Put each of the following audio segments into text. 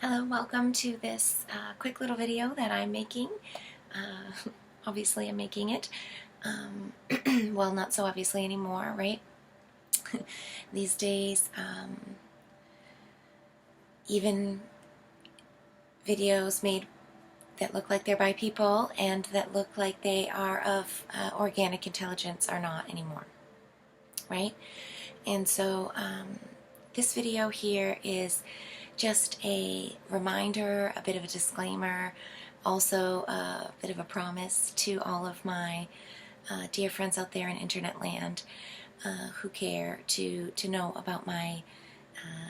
Hello, welcome to this quick little video that I'm making. Obviously, I'm making it. Well, not so obviously anymore, right? These days, even videos made that look like they're by people and that look like they are of organic intelligence are not anymore, right? And so this video here is just a reminder, a bit of a disclaimer, also a bit of a promise to all of my dear friends out there in internet land who care to know about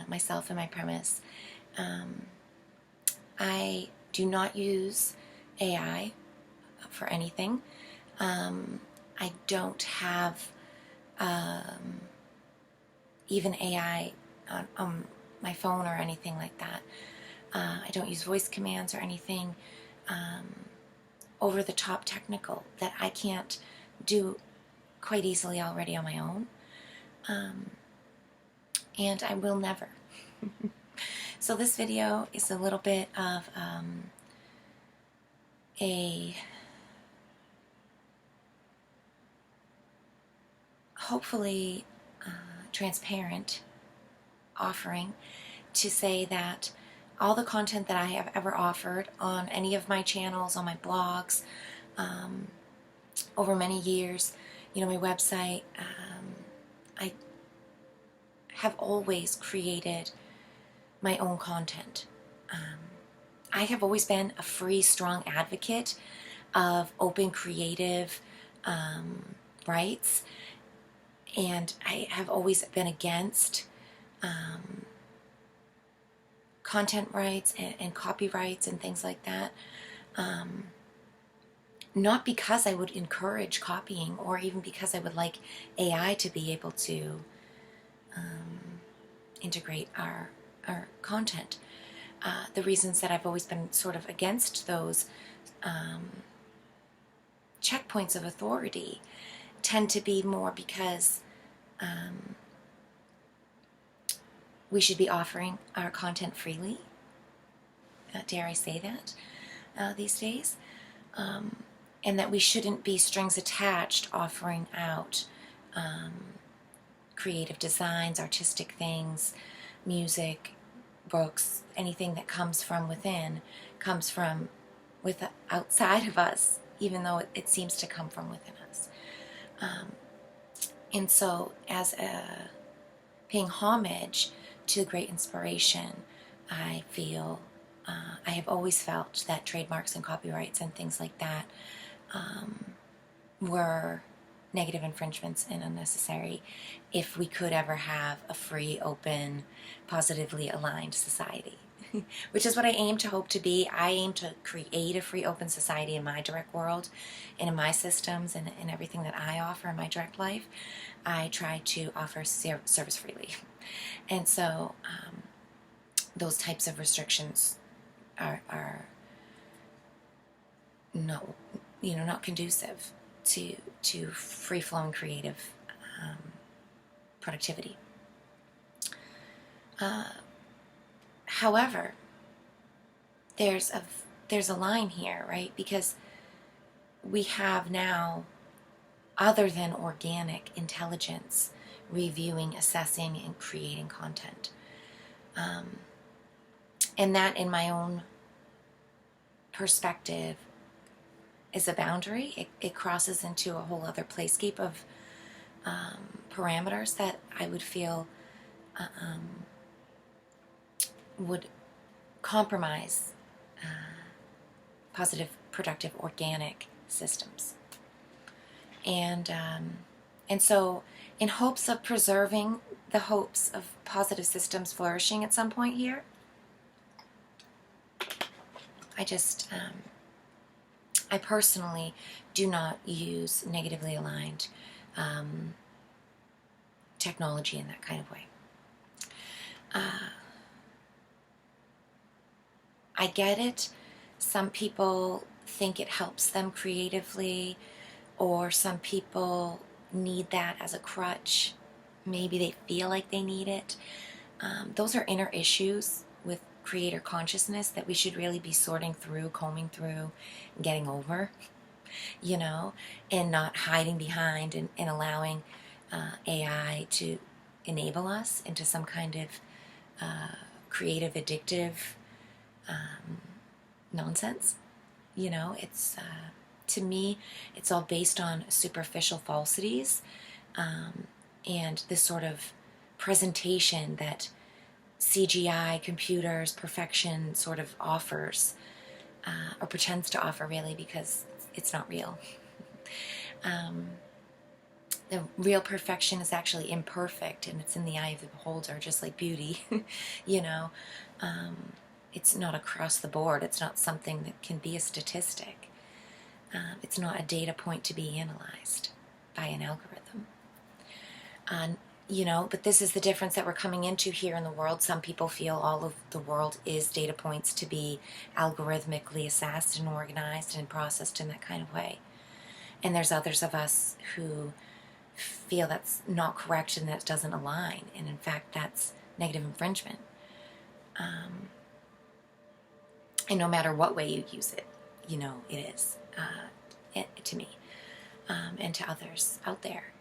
myself and my premise. I do not use AI for anything. I don't have even AI on my phone or anything like that. I don't use voice commands or anything over the top technical that I can't do quite easily already on my own. And I will never. So this video is a little bit of a hopefully transparent offering to say that all the content that I have ever offered on any of my channels, on my blogs, over many years, my website, I have always created my own content. I have always been a free, strong advocate of open creative rights, and I have always been against content rights and copyrights and things like that. Not because I would encourage copying or even because I would like AI to be able to integrate our content. The reasons that I've always been sort of against those checkpoints of authority tend to be more because we should be offering our content freely. Dare I say that these days? And that we shouldn't be strings attached offering out creative designs, artistic things, music, books, anything that comes from within, comes from outside of us, even though it seems to come from within us. And so as paying homage to the great inspiration, I feel, I have always felt that trademarks and copyrights and things like that were negative infringements and unnecessary if we could ever have a free, open, positively aligned society, which is what I aim to hope to be. I aim to create a free, open society in my direct world and in my systems and in everything that I offer in my direct life. I try to offer service freely. And so those types of restrictions are not conducive to free-flowing creative productivity. However, there's a line here, right? Because we have now other than organic intelligence reviewing, assessing, and creating content. And that, in my own perspective, is a boundary. It crosses into a whole other playscape of parameters that I would feel would compromise positive, productive, organic systems. And so, in hopes of preserving the hopes of positive systems flourishing at some point here, I personally do not use negatively aligned technology in that kind of way. I get it. Some people think it helps them creatively, or some people need that as a crutch. Maybe they feel like they need it. Those are inner issues with creator consciousness that we should really be sorting through, combing through, and getting over, you know, and not hiding behind and allowing AI to enable us into some kind of creative, addictive nonsense. You know, it's to me, it's all based on superficial falsities and this sort of presentation that CGI, computers, perfection sort of offers, or pretends to offer, really, because it's not real. The real perfection is actually imperfect, and it's in the eye of the beholder, just like beauty. You know, it's not across the board. It's not something that can be a statistic. It's not a data point to be analyzed by an algorithm. You know, but this is the difference that we're coming into here in the world. Some people feel all of the world is data points to be algorithmically assessed and organized and processed in that kind of way. And there's others of us who feel that's not correct and that doesn't align. And in fact, that's negative infringement. And no matter what way you use it, you know, it is to me and to others out there.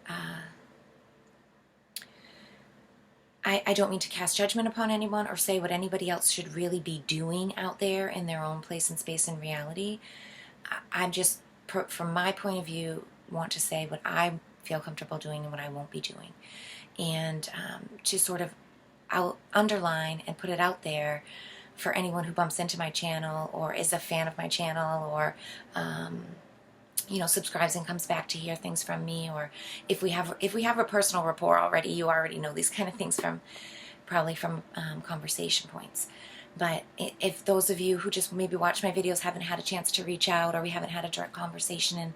I don't mean to cast judgment upon anyone or say what anybody else should really be doing out there in their own place and space and reality. I'm just, from my point of view, want to say what I feel comfortable doing and what I won't be doing. And to sort of underline and put it out there for anyone who bumps into my channel or is a fan of my channel or you know, subscribes and comes back to hear things from me, or if we have a personal rapport already, you already know these kind of things probably from conversation points. But if those of you who just maybe watch my videos haven't had a chance to reach out, or we haven't had a direct conversation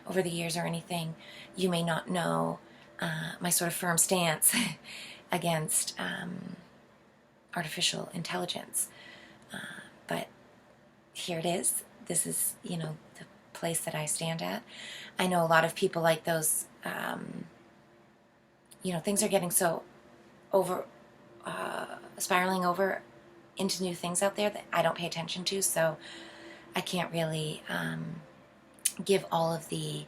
over the years or anything, you may not know my sort of firm stance against artificial intelligence. But here it is. This is, you know, the place that I stand at. I know a lot of people like those, you know, things are getting so spiraling over into new things out there that I don't pay attention to, so I can't really give all of the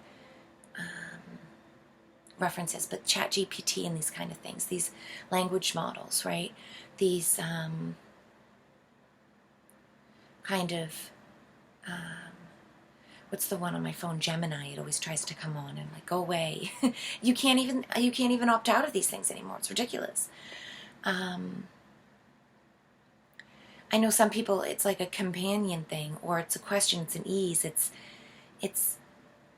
references. But ChatGPT and these kind of things, these language models, right? These kind of what's the one on my phone? Gemini. It always tries to come on and like, go away. You can't even opt out of these things anymore. It's ridiculous. I know some people, it's like a companion thing, or it's a question, it's an ease. It's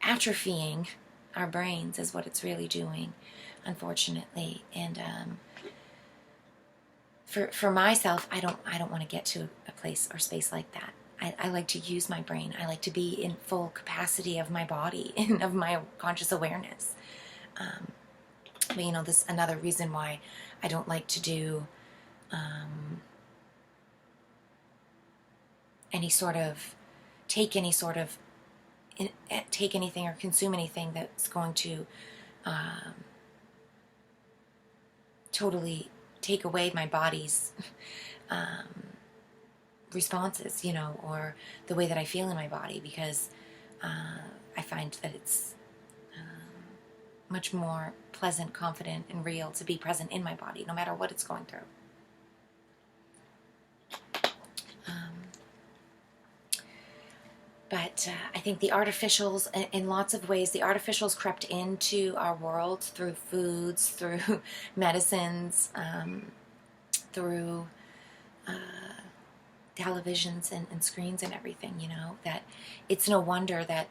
atrophying our brains is what it's really doing, unfortunately. And for myself, I don't want to get to a place or space like that. I like to use my brain. I like to be in full capacity of my body and of my conscious awareness. But you know, this another reason why I don't like to do take anything or consume anything that's going to totally take away my body's responses, you know, or the way that I feel in my body, because I find that it's much more pleasant, confident, and real to be present in my body, no matter what it's going through. But I think the artificials, in lots of ways, the artificials crept into our world through foods, through medicines, through televisions and screens and everything, you know, that it's no wonder that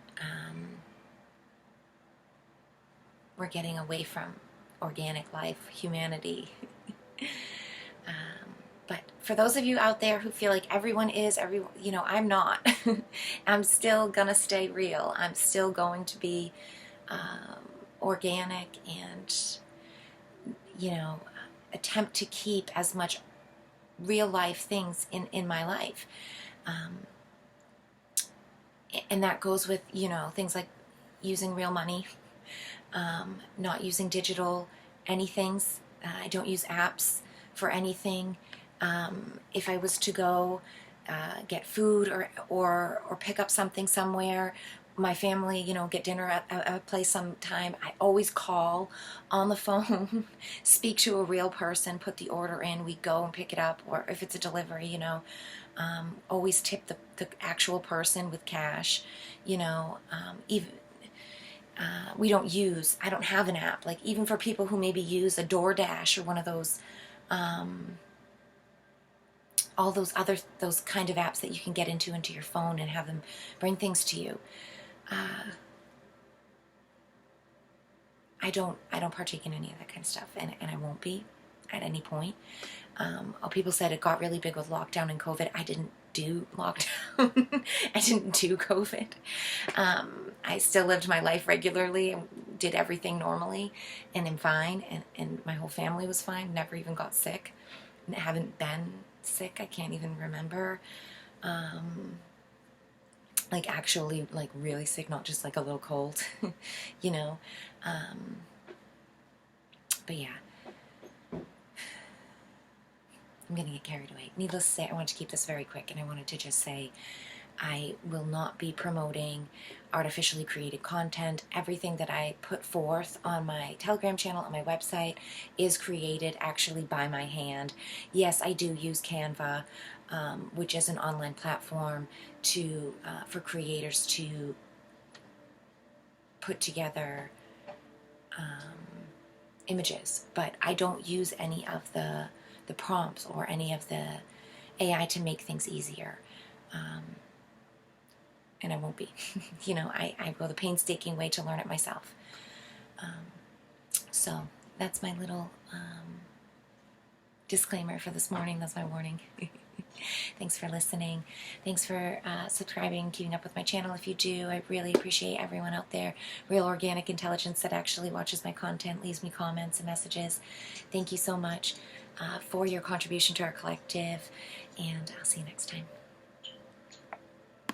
we're getting away from organic life, humanity. But for those of you out there who feel like everyone, you know, I'm not. I'm still gonna stay real. I'm still going to be organic and, you know, attempt to keep as much real life things in my life. And that goes with, you know, things like using real money, not using digital anythings. I don't use apps for anything. If I was to go get food or pick up something somewhere, my family, get dinner at a place sometime, I always call on the phone, speak to a real person, put the order in, we go and pick it up, or if it's a delivery, always tip the actual person with cash, even I don't have an app, like even for people who maybe use a DoorDash or one of those, all those kind of apps that you can get into your phone and have them bring things to you. I don't partake in any of that kind of stuff, and I won't be at any point. People said it got really big with lockdown and COVID. I didn't do lockdown. I didn't do COVID. I still lived my life regularly and did everything normally, and am fine, and my whole family was fine. Never even got sick. Haven't been sick. I can't even remember. Like actually like really sick, not just like a little cold, but yeah, I'm gonna get carried away. Needless to say, I want to keep this very quick, and I wanted to just say I will not be promoting artificially created content. Everything that I put forth on my Telegram channel, on my website, is created actually by my hand. Yes, I do use Canva, which is an online platform for creators to put together images, but I don't use any of the prompts or any of the AI to make things easier. And I won't be. I go the painstaking way to learn it myself. So that's my little disclaimer for this morning. That's my warning. Thanks for listening. Thanks for subscribing, keeping up with my channel. If you do, I really appreciate everyone out there. Real organic intelligence that actually watches my content, leaves me comments and messages. Thank you so much for your contribution to our collective, and I'll see you next time.